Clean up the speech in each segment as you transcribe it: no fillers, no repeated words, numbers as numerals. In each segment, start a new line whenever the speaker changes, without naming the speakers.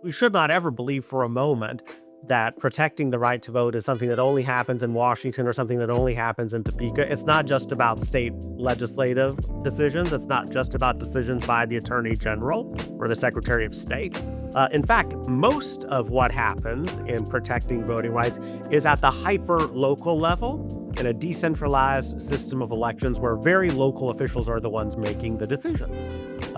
We should not ever believe for a moment that protecting the right to vote is something that only happens in Washington or something that only happens in Topeka. It's not just about state legislative decisions. It's not just about decisions by the Attorney General or the Secretary of State. In fact, most of what happens in protecting voting rights is at the hyper-local level in a decentralized system of elections where very local officials are the ones making the decisions.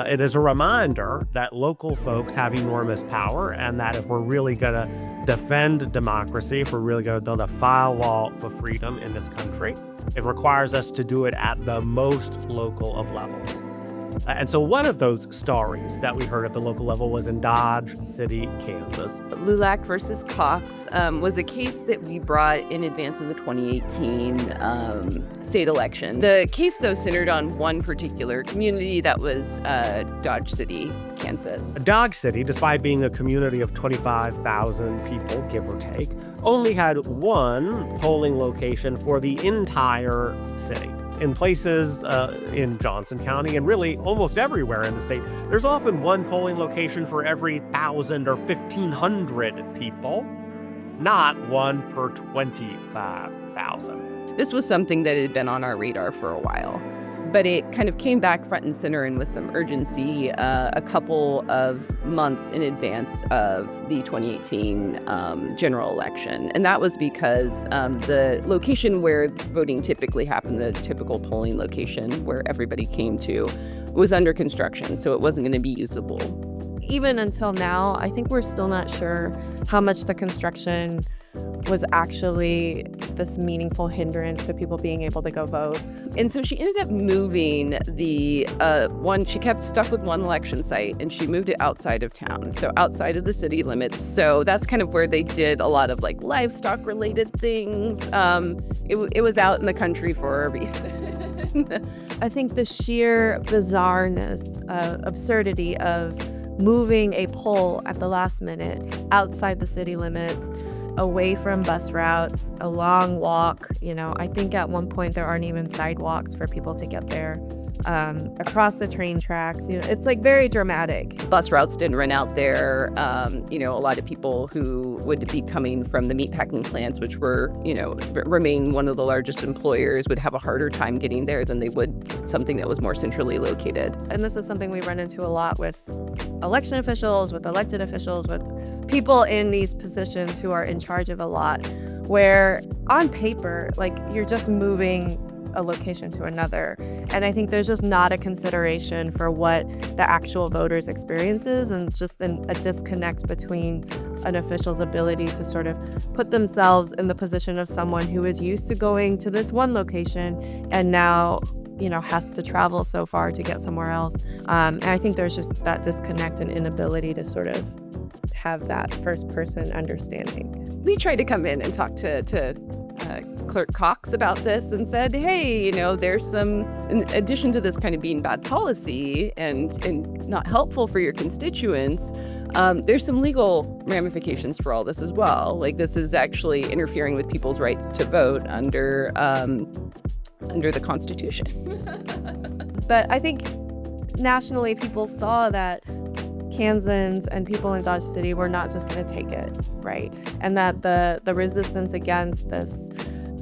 It is a reminder that local folks have enormous power and that if we're really going to defend democracy, if we're really going to build a firewall for freedom in this country, it requires us to do it at the most local of levels. And so one of those stories that we heard at the local level was in Dodge City, Kansas.
Lulac versus Cox was a case that we brought in advance of the 2018 state election. The case, though, centered on one particular community, that was Dodge City, Kansas.
Dodge City, despite being a community of 25,000 people, give or take, only had one polling location for the entire city. In places in Johnson County and really almost everywhere in the state, there's often one polling location for every 1,000 or 1,500 people, not one per 25,000.
This was something that had been on our radar for a while, but it kind of came back front and center and with some urgency a couple of months in advance of the 2018 general election. And that was because the location where voting typically happened, the typical polling location where everybody came to, was under construction, so it wasn't going to be usable.
Even until now, I think we're still not sure how much the construction was actually this meaningful hindrance to people being able to go vote.
And so she ended up moving she kept stuck with one election site and she moved it outside of town, so outside of the city limits. So that's kind of where they did a lot of like livestock related things. It was out in the country for a reason.
I think the sheer bizarreness, absurdity of moving a poll at the last minute outside the city limits, away from bus routes, a long walk. I think at one point there aren't even sidewalks for people to get there, across the train tracks. It's like very dramatic.
Bus routes didn't run out there. A lot of people who would be coming from the meatpacking plants, which remain one of the largest employers, would have a harder time getting there than they would something that was more centrally located.
And this is something we run into a lot with election officials, with elected officials, with people in these positions who are in charge of a lot, where on paper, you're just moving a location to another. And I think there's just not a consideration for what the actual voters' experience is, and just a disconnect between an official's ability to sort of put themselves in the position of someone who is used to going to this one location and now has to travel so far to get somewhere else. And I think there's just that disconnect and inability to sort of have that first person understanding.
We tried to come in and talk to Clerk Cox about this and said, hey, there's some, in addition to this kind of being bad policy and not helpful for your constituents, there's some legal ramifications for all this as well. This is actually interfering with people's rights to vote under the Constitution.
But I think nationally people saw that Kansans and people in Dodge City were not just going to take it, right? And that the resistance against this,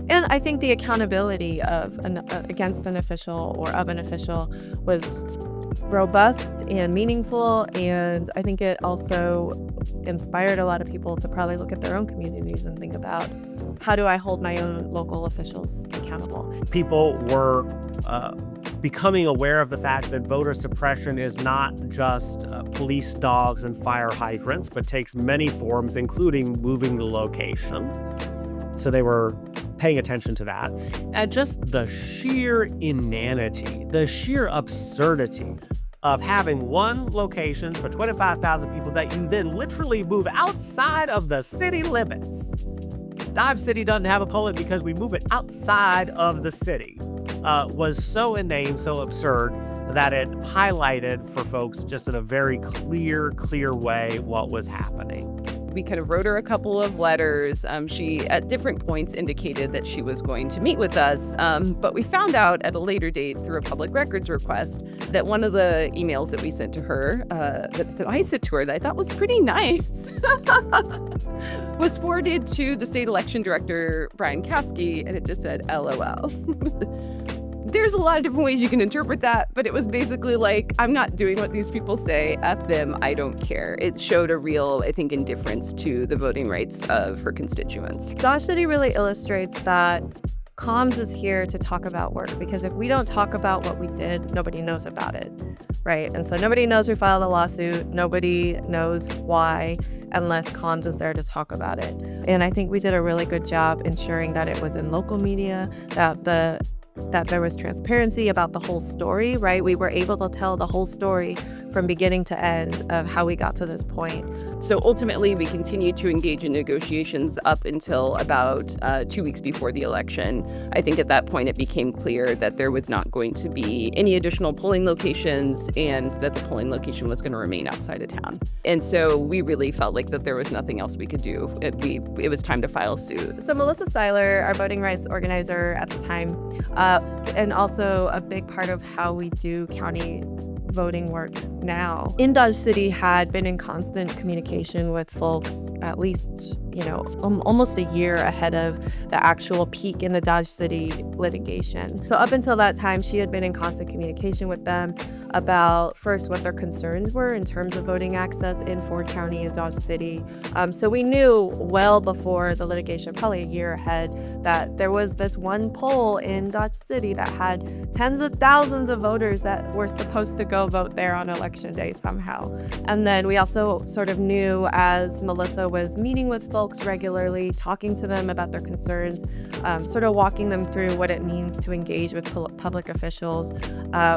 and I think the accountability against an official or of an official, was robust and meaningful. And I think it also inspired a lot of people to probably look at their own communities and think about, how do I hold my own local officials accountable?
People were becoming aware of the fact that voter suppression is not just police dogs and fire hydrants, but takes many forms, including moving the location. So they were paying attention to that. And just the sheer inanity, the sheer absurdity of having one location for 25,000 people that you then literally move outside of the city limits. Dodge City doesn't have a polling because we move it outside of the city, was so inane, so absurd, that it highlighted for folks just in a very clear way what was happening.
We kind of wrote her a couple of letters. She, at different points, indicated that she was going to meet with us. But we found out at a later date through a public records request that one of the emails that we sent to her, that I sent to her, that I thought was pretty nice, was forwarded to the state election director, Brian Caskey, and it just said, LOL. There's a lot of different ways you can interpret that, but it was basically like, I'm not doing what these people say. F them. I don't care. It showed a real, I think, indifference to the voting rights of her constituents.
Dodge City really illustrates that comms is here to talk about work, because if we don't talk about what we did, nobody knows about it, right? And so nobody knows we filed a lawsuit. Nobody knows why unless comms is there to talk about it. And I think we did a really good job ensuring that it was in local media, that there was transparency about the whole story, right? We were able to tell the whole story from beginning to end of how we got to this point.
So ultimately, we continued to engage in negotiations up until about 2 weeks before the election. I think at that point, it became clear that there was not going to be any additional polling locations and that the polling location was going to remain outside of town. And so we really felt like that there was nothing else we could do. It was time to file suit.
So Melissa Seiler, our voting rights organizer at the time, and also a big part of how we do county voting work now, in Dodge City, had been in constant communication with folks at least, almost a year ahead of the actual peak in the Dodge City litigation. So up until that time, she had been in constant communication with them about, first, what their concerns were in terms of voting access in Ford County and Dodge City. So we knew well before the litigation, probably a year ahead, that there was this one poll in Dodge City that had tens of thousands of voters that were supposed to go vote there on election day somehow. And then we also sort of knew, as Melissa was meeting with folks regularly, talking to them about their concerns, sort of walking them through what it means to engage with public officials.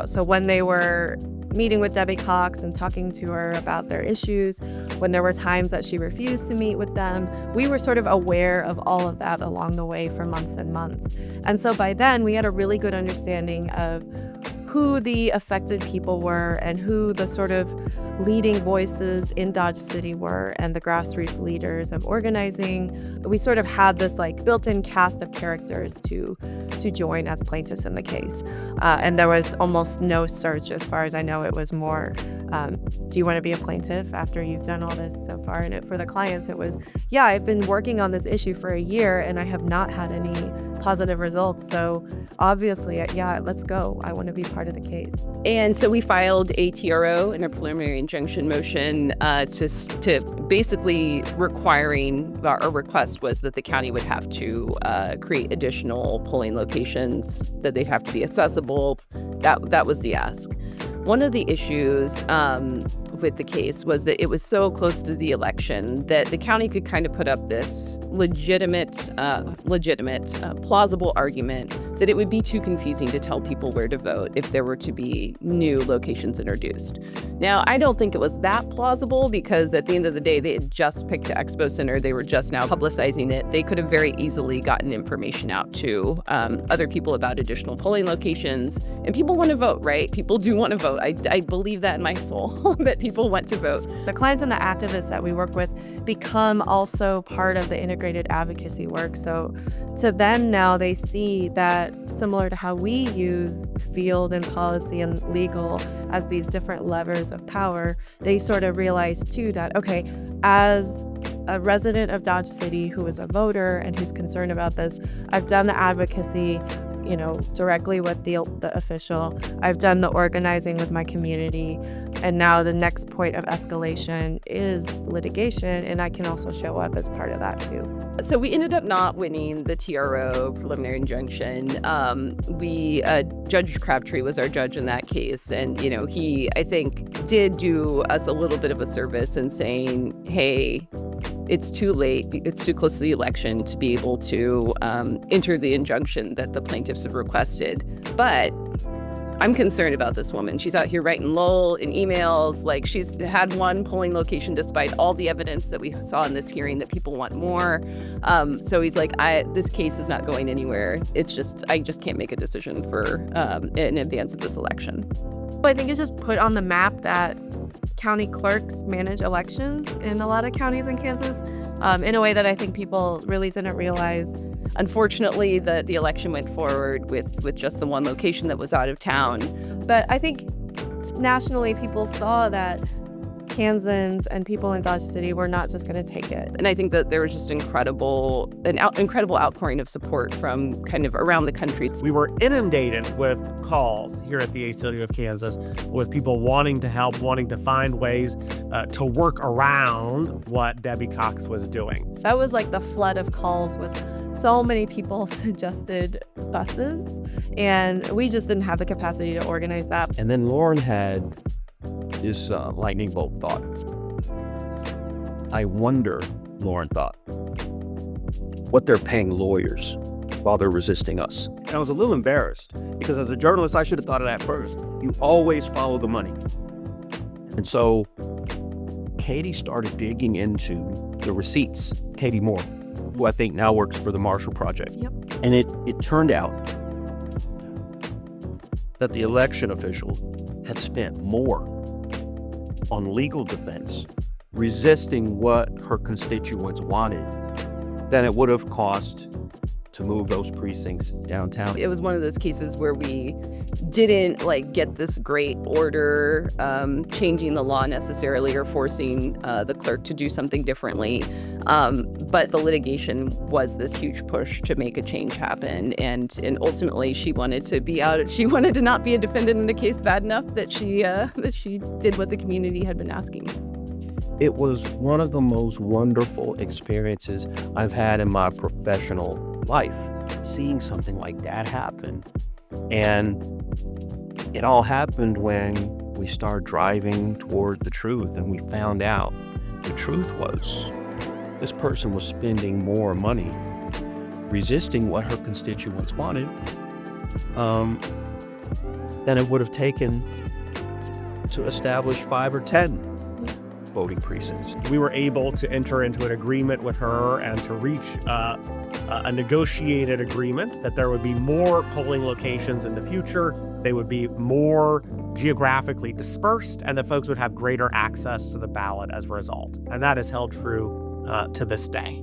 So when they were meeting with Debbie Cox and talking to her about their issues, when there were times that she refused to meet with them, we were sort of aware of all of that along the way for months and months. And so by then, we had a really good understanding of who the affected people were and who the sort of leading voices in Dodge City were, and the grassroots leaders of organizing. We sort of had this built-in cast of characters to join as plaintiffs in the case. And there was almost no search, as far as I know. It was more, do you want to be a plaintiff after you've done all this so far? And for the clients, it was, yeah, I've been working on this issue for a year and I have not had any positive results. So obviously, yeah, let's go. I want to be part of the case.
And so we filed a TRO and a preliminary injunction motion to basically requiring, our request was that the county would have to create additional polling locations, that they'd have to be accessible. That was the ask. One of the issues with the case was that it was so close to the election that the county could kind of put up this legitimate, plausible argument that it would be too confusing to tell people where to vote if there were to be new locations introduced. Now, I don't think it was that plausible, because at the end of the day, they had just picked the expo center. They were just now publicizing it. They could have very easily gotten information out to other people about additional polling locations. And people want to vote, right? People do want to vote. I believe that in my soul, that people want to vote.
The clients and the activists that we work with become also part of the integrated advocacy work. So to them now, they see that, similar to how we use field and policy and legal as these different levers of power, they sort of realize too that, okay, as a resident of Dodge City who is a voter and who's concerned about this, I've done the advocacy, directly with the official. I've done the organizing with my community. And now the next point of escalation is litigation, and I can also show up as part of that too.
So we ended up not winning the TRO, preliminary injunction. Judge Crabtree was our judge in that case. And, he, I think, did do us a little bit of a service in saying, hey, it's too late. It's too close to the election to be able to enter the injunction that the plaintiffs have requested. But I'm concerned about this woman. She's out here writing lol in emails. Like, she's had one polling location despite all the evidence that we saw in this hearing that people want more. So he's like, this case is not going anywhere. I just can't make a decision in advance of this election.
I think it's just put on the map that county clerks manage elections in a lot of counties in Kansas in a way that I think people really didn't realize.
Unfortunately, the election went forward with just the one location that was out of town.
But I think nationally people saw that Kansans and people in Dodge City were not just going to take it.
And I think that there was just incredible outpouring of support from kind of around the country.
We were inundated with calls here at the ACLU of Kansas with people wanting to help, wanting to find ways to work around what Debbie Cox was doing.
That was like the flood of calls with so many people suggested buses, and we just didn't have the capacity to organize that.
And then Lauren had this lightning bolt thought. I wonder, Lauren thought, what they're paying lawyers while they're resisting us.
And I was a little embarrassed because as a journalist, I should have thought of that first. You always follow the money.
And so Katie started digging into the receipts. Katie Moore, who I think now works for the Marshall Project.
Yep.
And it turned out that the election official had spent more on legal defense, resisting what her constituents wanted, than it would have cost to move those precincts downtown.
It was one of those cases where we didn't get this great order changing the law necessarily or forcing the clerk to do something differently. But the litigation was this huge push to make a change happen. And ultimately she wanted to be out. She wanted to not be a defendant in the case bad enough that she did what the community had been asking.
It was one of the most wonderful experiences I've had in my professional life, seeing something like that happen. And it all happened when we started driving toward the truth, and we found out the truth was this person was spending more money resisting what her constituents wanted than it would have taken to establish 5 or 10 voting precincts.
We were able to enter into an agreement with her and to reach a negotiated agreement that there would be more polling locations in the future. They would be more geographically dispersed, and that folks would have greater access to the ballot as a result. And that has held true to this day.